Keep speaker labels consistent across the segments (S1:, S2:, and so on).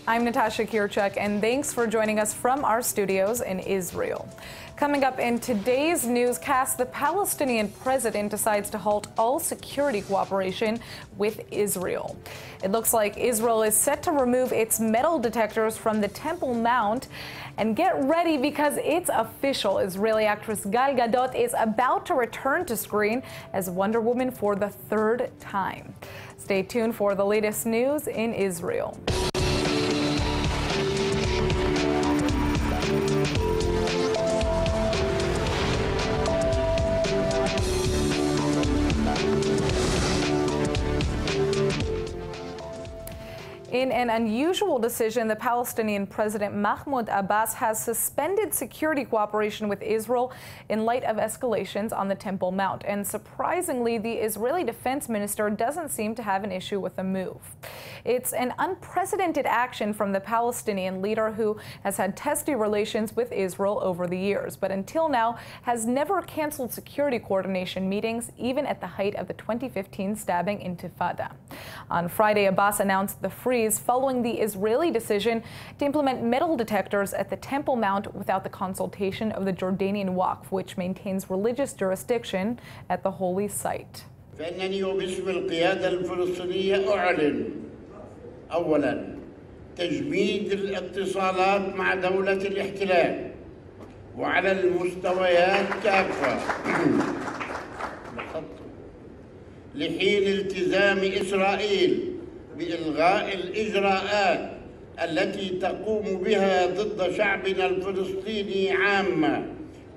S1: I'm Natasha Kirchuk, and thanks for joining us from our studios in Israel. Coming up in today's newscast, the Palestinian President decides to halt all security cooperation with Israel. It looks like Israel is set to remove its metal detectors from the Temple Mount. And get ready, because it's official. Israeli actress Gal Gadot is about to return to screen as Wonder Woman for the third time. Stay tuned for the latest news in Israel. In an unusual decision, the Palestinian President Mahmoud Abbas has suspended security cooperation with Israel in light of escalations on the Temple Mount. And surprisingly, the Israeli defense minister doesn't seem to have an issue with the move. It's an unprecedented action from the Palestinian leader, who has had testy relations with Israel over the years, but until now has never canceled security coordination meetings, even at the height of the 2015 stabbing Intifada. On Friday, Abbas announced the freeze following the Israeli decision to implement metal detectors at the Temple Mount without the consultation of the Jordanian Waqf, which maintains religious jurisdiction at the holy site.
S2: فإنني وباسم القيادة الفلسطينية أعلن أولاً تجميد الاتصالات مع دولة الاحتلال وعلى المستويات كافة لحين التزام إسرائيل بإلغاء الإجراءات التي تقوم بها ضد شعبنا الفلسطيني عامة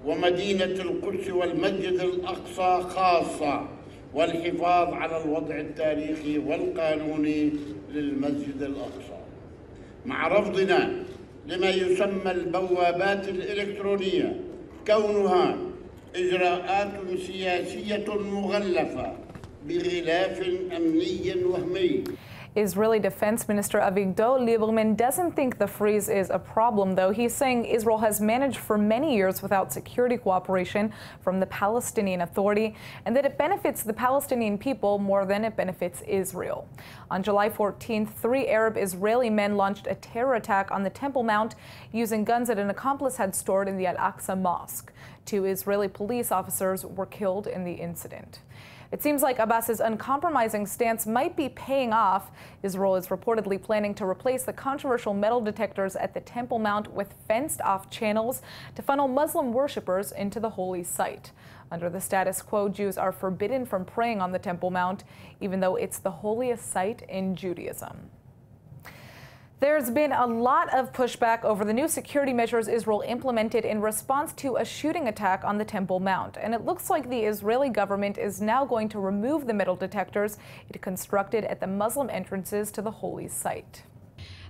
S2: ومدينة القدس والمسجد الأقصى خاصة، والحفاظ على الوضع التاريخي والقانوني للمسجد الأقصى، مع رفضنا لما يسمى البوابات الإلكترونية كونها إجراءات سياسية مغلفة بغلاف أمني وهمي.
S1: Israeli Defense Minister Avigdor Lieberman doesn't think the freeze is a problem, though. He's saying Israel has managed for many years without security cooperation from the Palestinian Authority, and that it benefits the Palestinian people more than it benefits Israel. On July 14th, 3 Arab Israeli men launched a terror attack on the Temple Mount using guns that an accomplice had stored in the Al-Aqsa Mosque. 2 Israeli police officers were killed in the incident. It seems like Abbas's uncompromising stance might be paying off. Israel is reportedly planning to replace the controversial metal detectors at the Temple Mount with fenced-off channels to funnel Muslim worshippers into the holy site. Under the status quo, Jews are forbidden from praying on the Temple Mount, even though it's the holiest site in Judaism. There's been a lot of pushback over the new security measures Israel implemented in response to a shooting attack on the Temple Mount. And it looks like the Israeli government is now going to remove the metal detectors it constructed at the Muslim entrances to the holy site.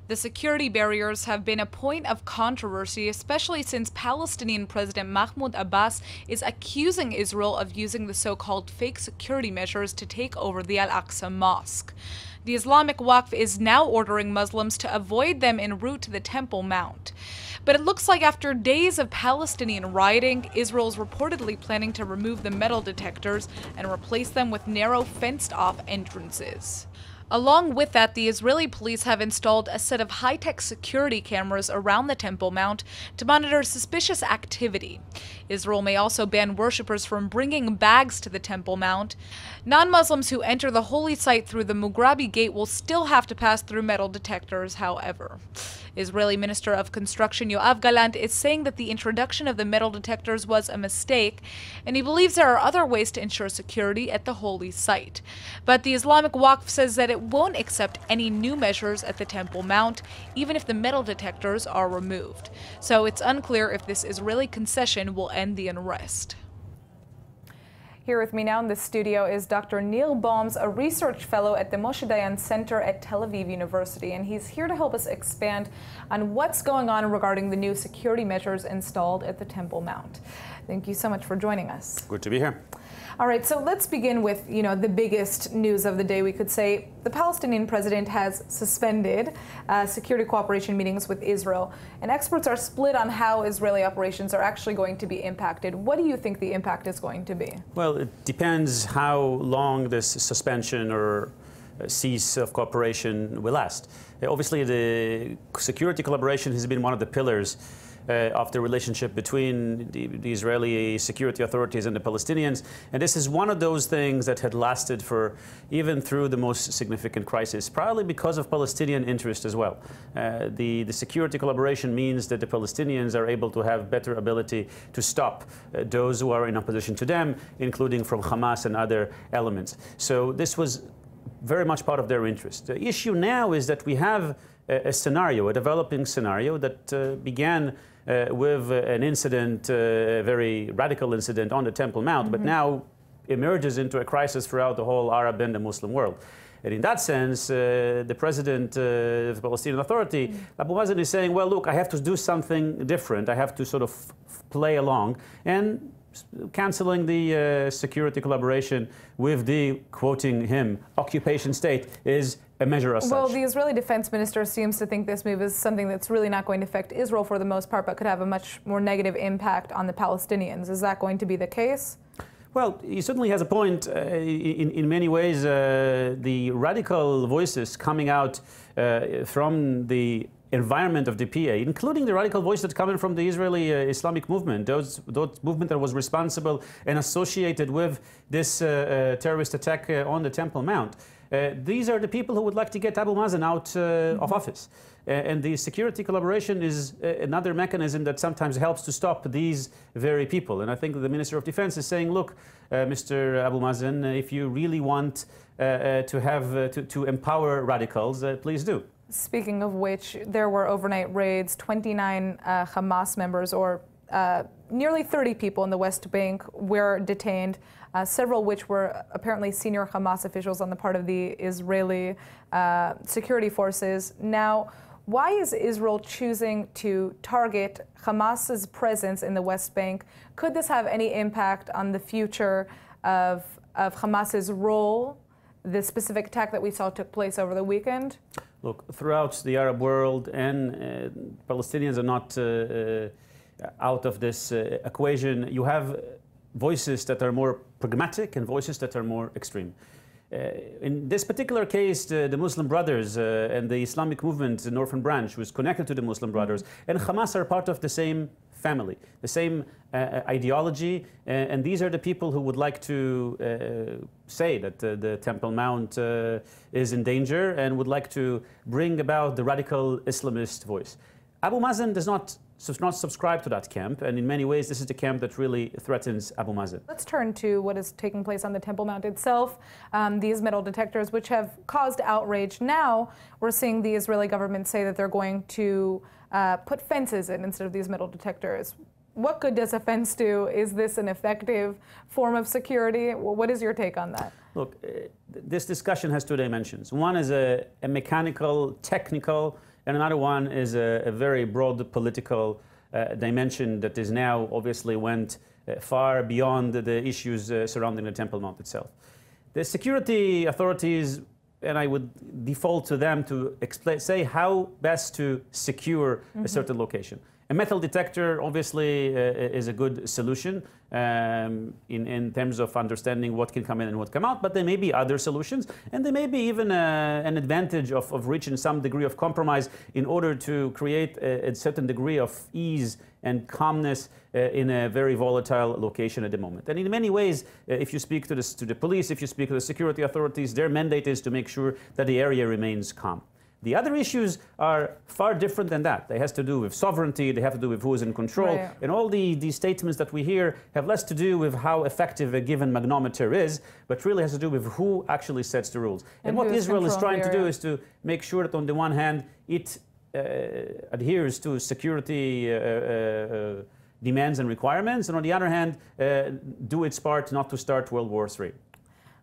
S1: The security barriers have been a point of controversy, especially since Palestinian President Mahmoud Abbas is accusing Israel of using the so-called fake security measures to take over the Al-Aqsa Mosque. The Islamic Waqf is now ordering Muslims to avoid them en route to the Temple Mount. But it looks like after days of Palestinian rioting, Israel is reportedly planning to remove the metal detectors and replace them with narrow fenced-off entrances. Along with that, the Israeli police have installed a set of high-tech security cameras around the Temple Mount to monitor suspicious activity. Israel may also ban worshippers from bringing bags to the Temple Mount. Non-Muslims who enter the holy site through the Mughrabi Gate will still have to pass through metal detectors, however. Israeli Minister of Construction Yoav Gallant is saying that the introduction of the metal detectors was a mistake, and he believes there are other ways to ensure security at the holy site. But the Islamic Waqf says that it won't accept any new measures at the Temple Mount, even if the metal detectors are removed. So it's unclear if this Israeli concession will end the unrest. Here with me now in the studio is Dr. Neil Baums, a research fellow at the Moshe Dayan Center at Tel Aviv University, and he's here to help us expand on what's going on regarding the new security measures installed at the Temple Mount. Thank you so much for joining us.
S3: Good to be here.
S1: All right, so let's begin with, the biggest news of the day, we could say. The Palestinian president has suspended security cooperation meetings with Israel, and experts are split on how Israeli operations are actually going to be impacted. What do you think the impact is going to be?
S3: Well, it depends how long this suspension or cease of cooperation will last. Obviously, the security collaboration has been one of the pillars of the relationship between the Israeli security authorities and the Palestinians. And this is one of those things that had lasted for even through the most significant crisis, probably because of Palestinian interest as well. The security collaboration means that the Palestinians are able to have better ability to stop those who are in opposition to them, including from Hamas and other elements. So this was very much part of their interest. The issue now is that we have a scenario, a developing scenario that began with an incident, a very radical incident on the Temple Mount, but now emerges into a crisis throughout the whole Arab and the Muslim world. And in that sense, the president of the Palestinian Authority, Abu Mazen, is saying, well, look, I have to do something different. I have to sort of play along, and canceling the security collaboration with the, quoting him, occupation state is a measure as such.
S1: Well, the Israeli defense minister seems to think this move is something that's really not going to affect Israel for the most part, but could have a much more negative impact on the Palestinians. Is that going to be the case?
S3: Well, he certainly has a point. In many ways, the radical voices coming out from the environment of the PA, including the radical voice that's coming from the Israeli Islamic movement, those movement that was responsible and associated with this terrorist attack on the Temple Mount. These are the people who would like to get Abu Mazen out of office. And the security collaboration is another mechanism that sometimes helps to stop these very people. And I think the Minister of Defense is saying, look, Mr. Abu Mazen, if you really want to empower radicals, please do.
S1: Speaking of which, there were overnight raids. 29 Hamas members, or nearly 30 people in the West Bank, were detained, several which were apparently senior Hamas officials on the part of the Israeli security forces. Now, why is Israel choosing to target Hamas's presence in the West Bank? Could this have any impact on the future of Hamas's role, the specific attack that we saw took place over the weekend?
S3: Look, throughout the Arab world, and Palestinians are not out of this equation, you have voices that are more pragmatic and voices that are more extreme. In this particular case, the Muslim Brothers and the Islamic movement, the Northern Branch, was connected to the Muslim Brothers, and Hamas are part of the same family, the same ideology, and these are the people who would like to say that the Temple Mount is in danger and would like to bring about the radical Islamist voice. Abu Mazen does not subscribe to that camp, and in many ways this is the camp that really threatens Abu Mazen.
S1: Let's turn to what is taking place on the Temple Mount itself. These metal detectors, which have caused outrage. Now we're seeing the Israeli government say that they're going to put fences in instead of these metal detectors. What good does a fence do? Is this an effective form of security? What is your take on that?
S3: Look, this discussion has two dimensions. One is a mechanical, technical, and another one is a very broad political dimension that is now obviously went far beyond the issues surrounding the Temple Mount itself. The security authorities, and I would default to them to say how best to secure a certain location. A metal detector obviously is a good solution in terms of understanding what can come in and what come out, but there may be other solutions, and there may be even an advantage of reaching some degree of compromise in order to create a certain degree of ease and calmness in a very volatile location at the moment. And in many ways, if you speak to the police, if you speak to the security authorities, their mandate is to make sure that the area remains calm. The other issues are far different than that. They have to do with sovereignty, they have to do with who is in control. Right. And all the statements that we hear have less to do with how effective a given magnetometer is, but really has to do with who actually sets the rules. And what Israel is trying to do is to make sure that on the one hand, it adheres to security demands and requirements, and on the other hand, do its part not to start World War III.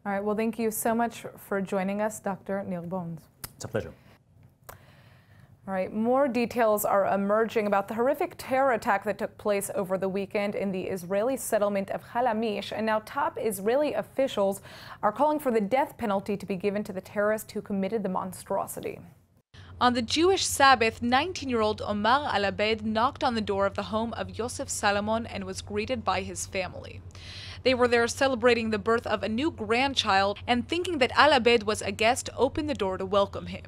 S1: All right, well, thank you so much for joining us, Dr. Nir Bones.
S3: It's a pleasure.
S1: All right, more details are emerging about the horrific terror attack that took place over the weekend in the Israeli settlement of Halamish, and now top Israeli officials are calling for the death penalty to be given to the terrorist who committed the monstrosity. On the Jewish Sabbath, 19-year-old Omar Al-Abed knocked on the door of the home of Yosef Salomon and was greeted by his family. They were there celebrating the birth of a new grandchild and thinking that Al-Abed was a guest opened the door to welcome him.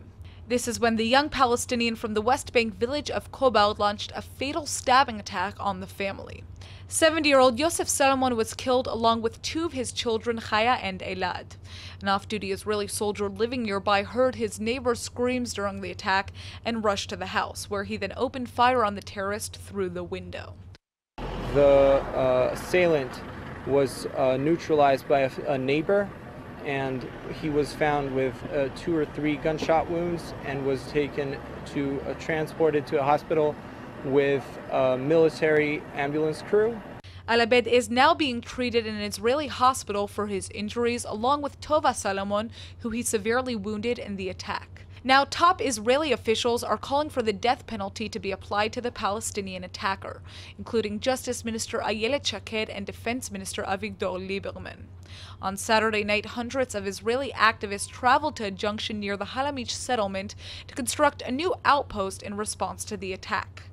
S1: This is when the young Palestinian from the West Bank village of Kobal launched a fatal stabbing attack on the family. 70-year-old Yosef Salomon was killed along with two of his children, Chaya and Elad. An off-duty Israeli soldier living nearby heard his neighbor's screams during the attack and rushed to the house, where he then opened fire on the terrorist through the window.
S4: The assailant was neutralized by a neighbor, and he was found with 2 or 3 gunshot wounds and was taken to transported to a hospital with a military ambulance crew.
S1: Al-Abed is now being treated in an Israeli hospital for his injuries, along with Tova Salomon, who he severely wounded in the attack. Now, top Israeli officials are calling for the death penalty to be applied to the Palestinian attacker, including Justice Minister Ayelet Shaked and Defense Minister Avigdor Lieberman. On Saturday night, hundreds of Israeli activists traveled to a junction near the Halamish settlement to construct a new outpost in response to the attack.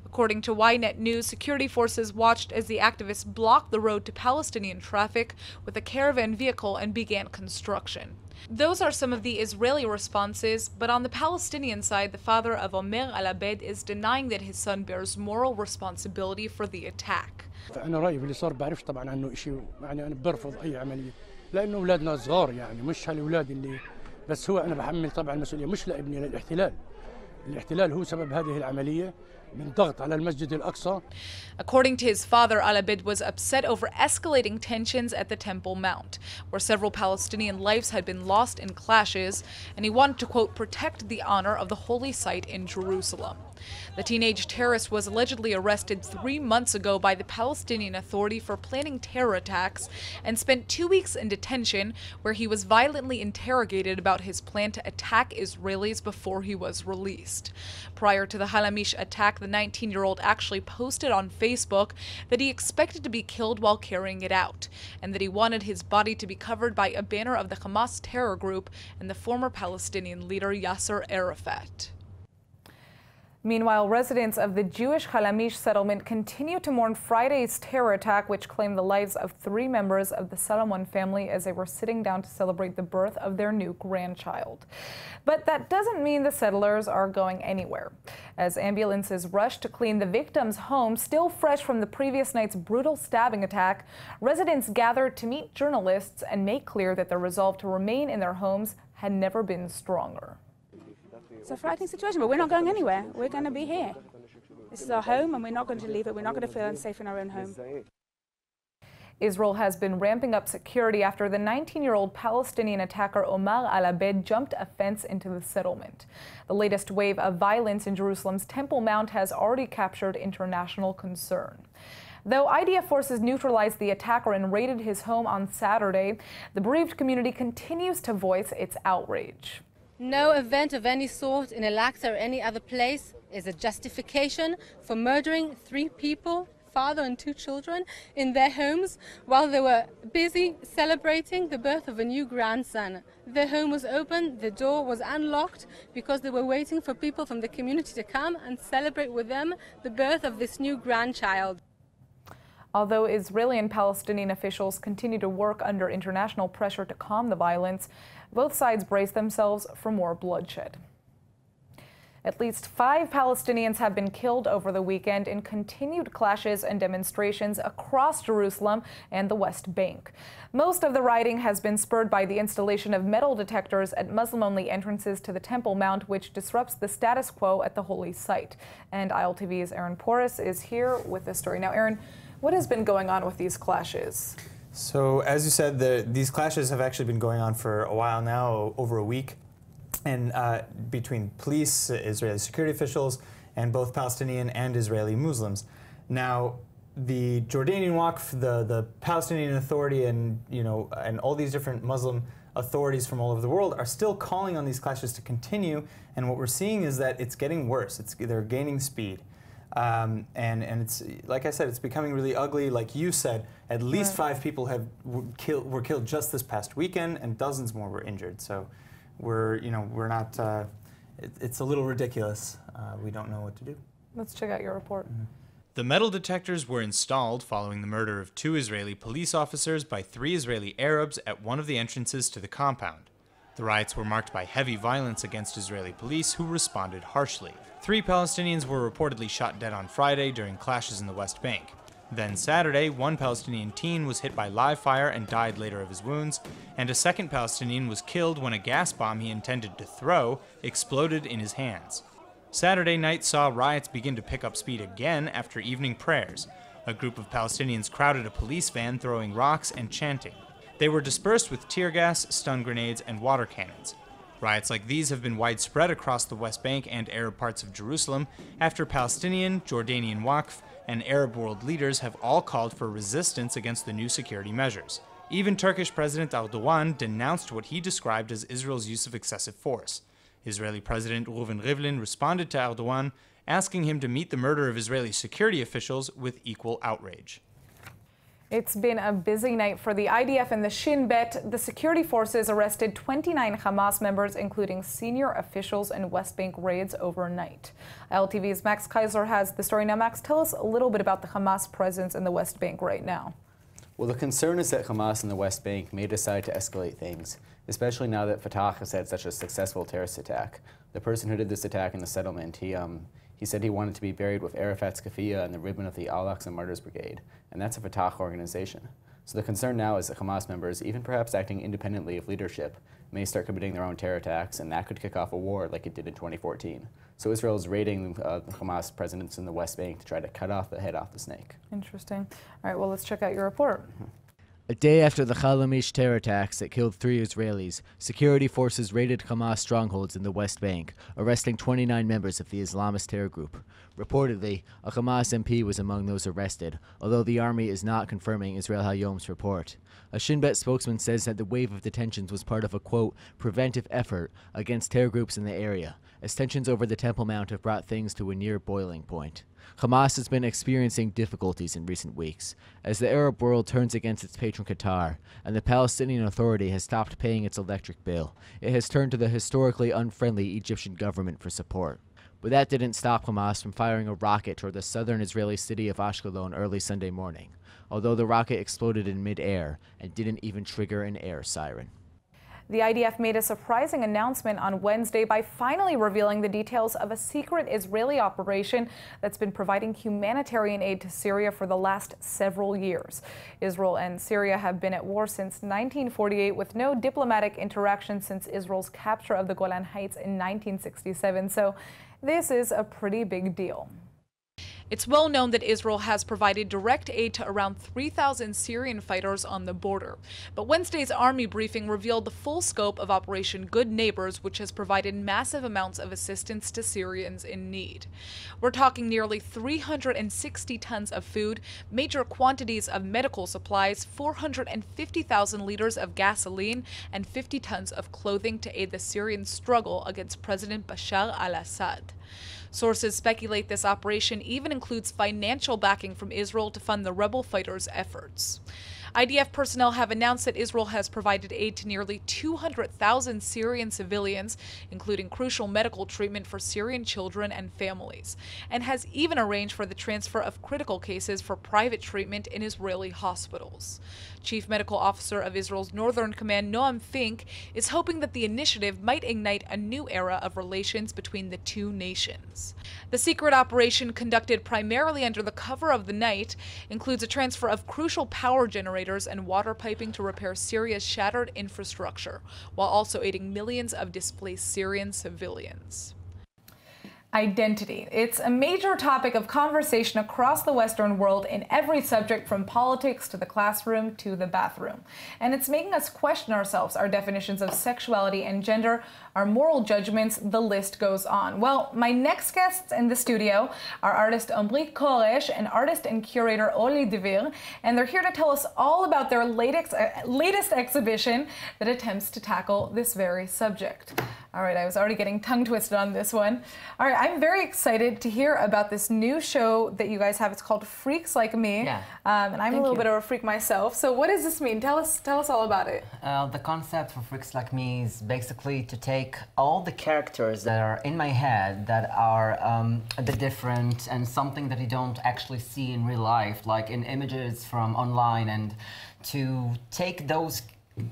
S1: According to Ynet News, security forces watched as the activists blocked the road to Palestinian traffic with a caravan vehicle and began construction. Those are some of the Israeli responses, but on the Palestinian side, the father of Omer Al-Abed is denying that his son bears moral responsibility for the attack.
S5: أنا رأيي باللي صار بعرفش طبعا عنه شيء، يعني أنا برفض أي عملية لأنه أولادنا صغار، يعني مش هالأولاد اللي بس هو أنا بحمل طبعا المسؤولية مش لابني للاحتلال. الاحتلال هو سبب هذه العملية من ضغط على المسجد الأقصى.
S1: According to his father, Al-Abed was upset over escalating tensions at the Temple Mount, where several Palestinian lives had been lost in clashes, and he wanted to, quote, protect the honor of the holy site in Jerusalem. The teenage terrorist was allegedly arrested 3 months ago by the Palestinian Authority for planning terror attacks and spent 2 weeks in detention, where he was violently interrogated about his plan to attack Israelis before he was released. Prior to the Halamish attack, the 19-year-old actually posted on Facebook that he expected to be killed while carrying it out, and that he wanted his body to be covered by a banner of the Hamas terror group and the former Palestinian leader Yasser Arafat. Meanwhile, residents of the Jewish Halamish settlement continue to mourn Friday's terror attack, which claimed the lives of 3 members of the Salomon family as they were sitting down to celebrate the birth of their new grandchild. But that doesn't mean the settlers are going anywhere. As ambulances rush to clean the victims' home, still fresh from the previous night's brutal stabbing attack, residents gathered to meet journalists and make clear that their resolve to remain in their homes had never been stronger.
S6: It's a frightening situation, but we're not going anywhere. We're going to be here. This is our home, and we're not going to leave it. We're not going to feel unsafe in our own home.
S1: Israel has been ramping up security after the 19-year-old Palestinian attacker Omar Al-Abed jumped a fence into the settlement. The latest wave of violence in Jerusalem's Temple Mount has already captured international concern. Though IDF forces neutralized the attacker and raided his home on Saturday, the bereaved community continues to voice its outrage.
S7: No event of any sort in Al-Aqsa or any other place is a justification for murdering 3 people, father and 2 children, in their homes while they were busy celebrating the birth of a new grandson. Their home was open, the door was unlocked because they were waiting for people from the community to come and celebrate with them the birth of this new grandchild.
S1: Although Israeli and Palestinian officials continue to work under international pressure to calm the violence, both sides brace themselves for more bloodshed. At least 5 Palestinians have been killed over the weekend in continued clashes and demonstrations across Jerusalem and the West Bank. Most of the rioting has been spurred by the installation of metal detectors at Muslim-only entrances to the Temple Mount, which disrupts the status quo at the holy site. And ILTV's Aaron Porras is here with this story. Now, Aaron, what has been going on with these clashes?
S8: So, as you said, these clashes have actually been going on for a while now, over a week, and between police, Israeli security officials, and both Palestinian and Israeli Muslims. Now, the Jordanian Waqf, the Palestinian Authority, and and all these different Muslim authorities from all over the world are still calling on these clashes to continue. And what we're seeing is that it's getting worse. They're gaining speed. And it's, like I said, it's becoming really ugly. Like you said, at least 5 people were killed just this past weekend, and dozens more were injured. So we're not, it's a little ridiculous. We don't know what to do.
S1: Let's check out your report.
S9: The metal detectors were installed following the murder of 2 Israeli police officers by 3 Israeli Arabs at one of the entrances to the compound. The riots were marked by heavy violence against Israeli police, who responded harshly. 3 Palestinians were reportedly shot dead on Friday during clashes in the West Bank. Then Saturday, 1 Palestinian teen was hit by live fire and died later of his wounds, and a 2nd Palestinian was killed when a gas bomb he intended to throw exploded in his hands. Saturday night saw riots begin to pick up speed again after evening prayers. A group of Palestinians crowded a police van, throwing rocks and chanting. They were dispersed with tear gas, stun grenades, and water cannons. Riots like these have been widespread across the West Bank and Arab parts of Jerusalem after Palestinian, Jordanian Waqf, and Arab world leaders have all called for resistance against the new security measures. Even Turkish President Erdogan denounced what he described as Israel's use of excessive force. Israeli President Reuven Rivlin responded to Erdogan, asking him to meet the murder of Israeli security officials with equal outrage.
S1: It's been a busy night for the IDF and the Shin Bet. The security forces arrested 29 Hamas members, including senior officials in West Bank raids overnight. LTV's Max Kaiser has the story now. Max, tell us a little bit about the Hamas presence in the West Bank right now.
S10: Well, the concern is that Hamas in the West Bank may decide to escalate things, especially now that Fatah has had such a successful terrorist attack. The person who did this attack in the settlement, he said he wanted to be buried with Arafat's kafiyeh and the ribbon of the Al-Aqsa Martyrs Brigade, and that's a Fatah organization. So the concern now is that Hamas members, even perhaps acting independently of leadership, may start committing their own terror attacks, and that could kick off a war like it did in 2014. So Israel is raiding the Hamas presence in the West Bank to try to cut off the head off the snake.
S1: Interesting. All right, well, let's check out your report.
S11: A day after the Khalamish terror attacks that killed 3 Israelis, security forces raided Hamas strongholds in the West Bank, arresting 29 members of the Islamist terror group. Reportedly, a Hamas MP was among those arrested, although the army is not confirming Israel Hayom's report. A Shin Bet spokesman says that the wave of detentions was part of a, quote, preventive effort against terror groups in the area, as tensions over the Temple Mount have brought things to a near boiling point. Hamas has been experiencing difficulties in recent weeks, as the Arab world turns against its patron Qatar, and the Palestinian Authority has stopped paying its electric bill. It has turned to the historically unfriendly Egyptian government for support. But that didn't stop Hamas from firing a rocket toward the southern Israeli city of Ashkelon early Sunday morning, although the rocket exploded in mid-air and didn't even trigger an air siren.
S1: The IDF made a surprising announcement on Wednesday by finally revealing the details of a secret Israeli operation that's been providing humanitarian aid to Syria for the last several years. Israel and Syria have been at war since 1948, with no diplomatic interaction since Israel's capture of the Golan Heights in 1967. So this is a pretty big deal. It's well known that Israel has provided direct aid to around 3,000 Syrian fighters on the border. But Wednesday's army briefing revealed the full scope of Operation Good Neighbors, which has provided massive amounts of assistance to Syrians in need. We're talking nearly 360 tons of food, major quantities of medical supplies, 450,000 liters of gasoline, and 50 tons of clothing to aid the Syrian struggle against President Bashar al-Assad. Sources speculate this operation even includes financial backing from Israel to fund the rebel fighters' efforts. IDF personnel have announced that Israel has provided aid to nearly 200,000 Syrian civilians, including crucial medical treatment for Syrian children and families, and has even arranged for the transfer of critical cases for private treatment in Israeli hospitals. Chief Medical Officer of Israel's Northern Command, Noam Fink, is hoping that the initiative might ignite a new era of relations between the two nations. The secret operation, conducted primarily under the cover of the night, includes a transfer of crucial power generators and water piping to repair Syria's shattered infrastructure, while also aiding millions of displaced Syrian civilians. Identity. It's a major topic of conversation across the Western world in every subject, from politics to the classroom to the bathroom. And it's making us question ourselves, our definitions of sexuality and gender, our moral judgments, the list goes on. Well, my next guests in the studio are artist Omri Koresh and artist and curator Oli Devir, and they're here to tell us all about their latest exhibition that attempts to tackle this very subject. All right, I was already getting tongue twisted on this one. All right, I'm very excited to hear about this new show that you guys have. It's called Freaks Like Me.
S12: Yeah.
S1: And I'm a little bit of a freak myself. So what does this mean? Tell us all about it.
S12: The concept for Freaks Like Me is basically to take all the characters that are in my head that are a bit different and something that you don't actually see in real life, like in images from online, and to take those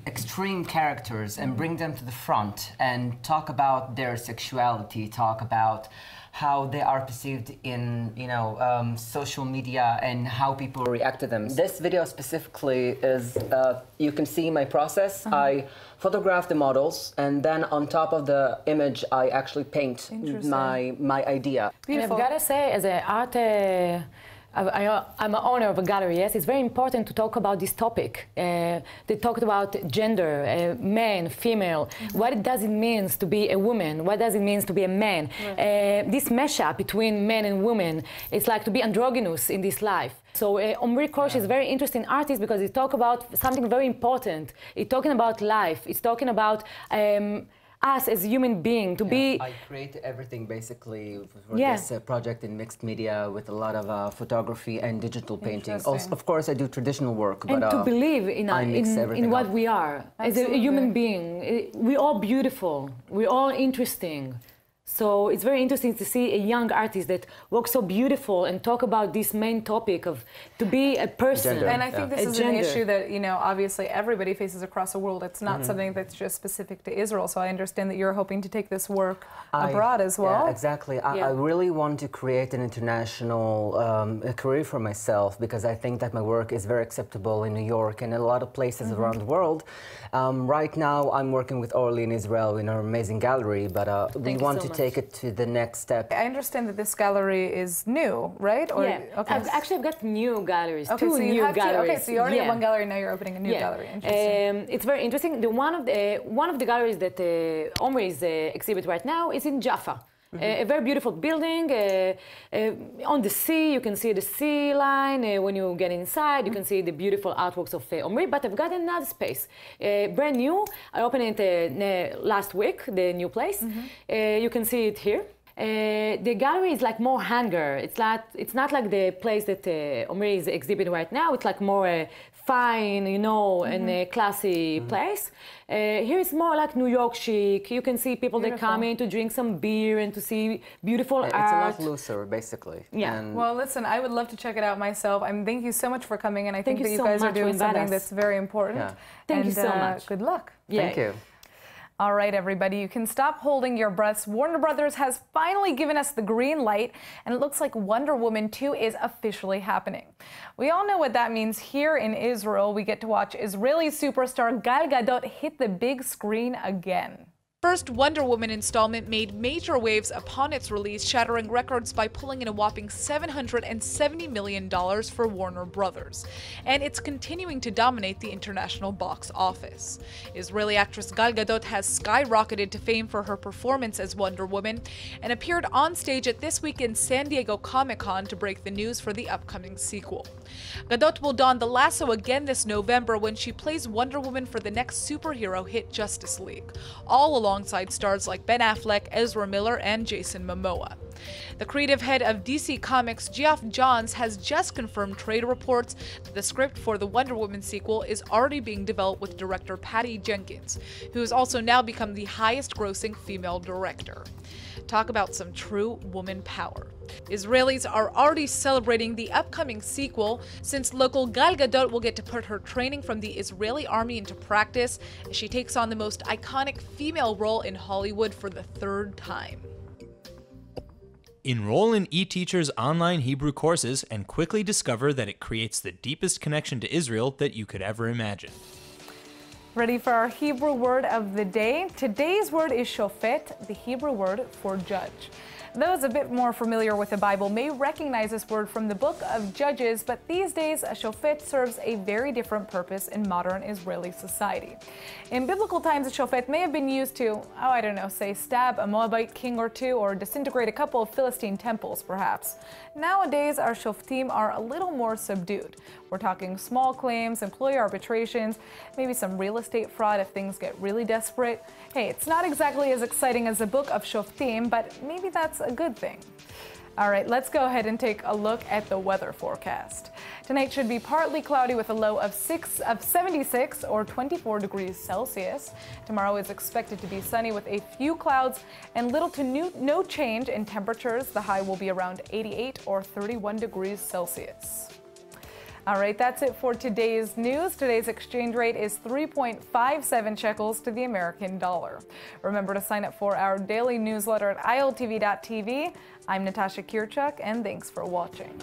S12: extreme characters and bring them to the front and talk about their sexuality, talk about how they are perceived in, social media and how people react to them. This video specifically is, you can see my process. I photograph the models, and then on top of the image, I actually paint my idea.
S13: Beautiful. And I've got to say, as an art, I'm an owner of a gallery, yes, it's very important to talk about this topic. They talked about gender, man, female, what does it mean to be a woman, what does it mean to be a man. This mashup between men and women, it's like to be androgynous in this life. So Omri Kosh is a very interesting artist because he talks about something very important. He's talking about life, he's talking about us as a human being to be.
S12: I create everything basically for this project in mixed media with a lot of photography and digital painting. Also, of course, I do traditional work, but
S13: and to believe in what we are as a human being. We're all beautiful. We're all interesting. So it's very interesting to see a young artist that works so beautiful and talk about this main topic of to be a person.
S1: Gender. And I think this is an issue that, obviously everybody faces across the world. It's not something that's just specific to Israel. So I understand that you're hoping to take this work abroad as well.
S12: Yeah, exactly. I really want to create an international career for myself because I think that my work is very acceptable in New York and in a lot of places around the world. Right now, I'm working with Orly in Israel in our amazing gallery, but we want to take it to the next step.
S1: I understand that this gallery is new, right? Or,
S13: yeah. Okay. I've got new galleries, two
S1: so
S13: new galleries.
S1: Okay, so you already have one gallery, now you're opening a new gallery. Interesting.
S13: It's very interesting. One of the galleries that Omri is exhibit right now is in Jaffa. A very beautiful building on the sea. You can see the sea line. When you get inside, you can see the beautiful artworks of Omri. But I've got another space, brand new. I opened it last week, the new place. You can see it here. The gallery is like more hangar. It's not like the place that Omri is exhibiting right now. It's like more fine, and a classy place. Here it's more like New York chic. You can see people that come in to drink some beer and to see beautiful art.
S12: It's a lot looser, basically.
S13: Yeah.
S12: And
S1: well, listen, I would love to check it out myself. Thank you so much for coming, and I think that you guys are doing something that's very important.
S12: Yeah.
S13: Thank you so much.
S1: Good luck.
S12: Thank you.
S1: All right, everybody, you can stop holding your breaths. Warner Brothers has finally given us the green light, and it looks like Wonder Woman 2 is officially happening. We all know what that means. Here in Israel, we get to watch Israeli superstar Gal Gadot hit the big screen again. First Wonder Woman installment made major waves upon its release, shattering records by pulling in a whopping $770 million for Warner Brothers. And it's continuing to dominate the international box office. Israeli actress Gal Gadot has skyrocketed to fame for her performance as Wonder Woman and appeared on stage at this weekend's San Diego Comic-Con to break the news for the upcoming sequel. Gadot will don the lasso again this November when she plays Wonder Woman for the next superhero hit Justice League, all alongside stars like Ben Affleck, Ezra Miller, and Jason Momoa. The creative head of DC Comics, Geoff Johns, has just confirmed trade reports that the script for the Wonder Woman sequel is already being developed with director Patty Jenkins, who has also now become the highest-grossing female director. Talk about some true woman power. Israelis are already celebrating the upcoming sequel, since local Gal Gadot will get to put her training from the Israeli army into practice as she takes on the most iconic female role in Hollywood for the third time.
S9: Enroll in eTeacher's online Hebrew courses and quickly discover that it creates the deepest connection to Israel that you could ever imagine.
S1: Ready for our Hebrew word of the day? Today's word is shofet, the Hebrew word for judge. Those a bit more familiar with the Bible may recognize this word from the book of Judges, but these days a shofet serves a very different purpose in modern Israeli society. In biblical times, a shofet may have been used to, say stab a Moabite king or two, or disintegrate a couple of Philistine temples, perhaps. Nowadays, our shoftim are a little more subdued. We're talking small claims, employee arbitrations, maybe some real estate fraud if things get really desperate. Hey, it's not exactly as exciting as the book of Shoftim, but maybe that's a good thing. All right, let's go ahead and take a look at the weather forecast. Tonight should be partly cloudy with a low of 76 or 24 degrees Celsius. Tomorrow is expected to be sunny with a few clouds and little to no change in temperatures. The high will be around 88 or 31 degrees Celsius. All right, that's it for today's news. Today's exchange rate is 3.57 shekels to the American dollar. Remember to sign up for our daily newsletter at iltv.tv. I'm Natasha Kirchuk, and thanks for watching.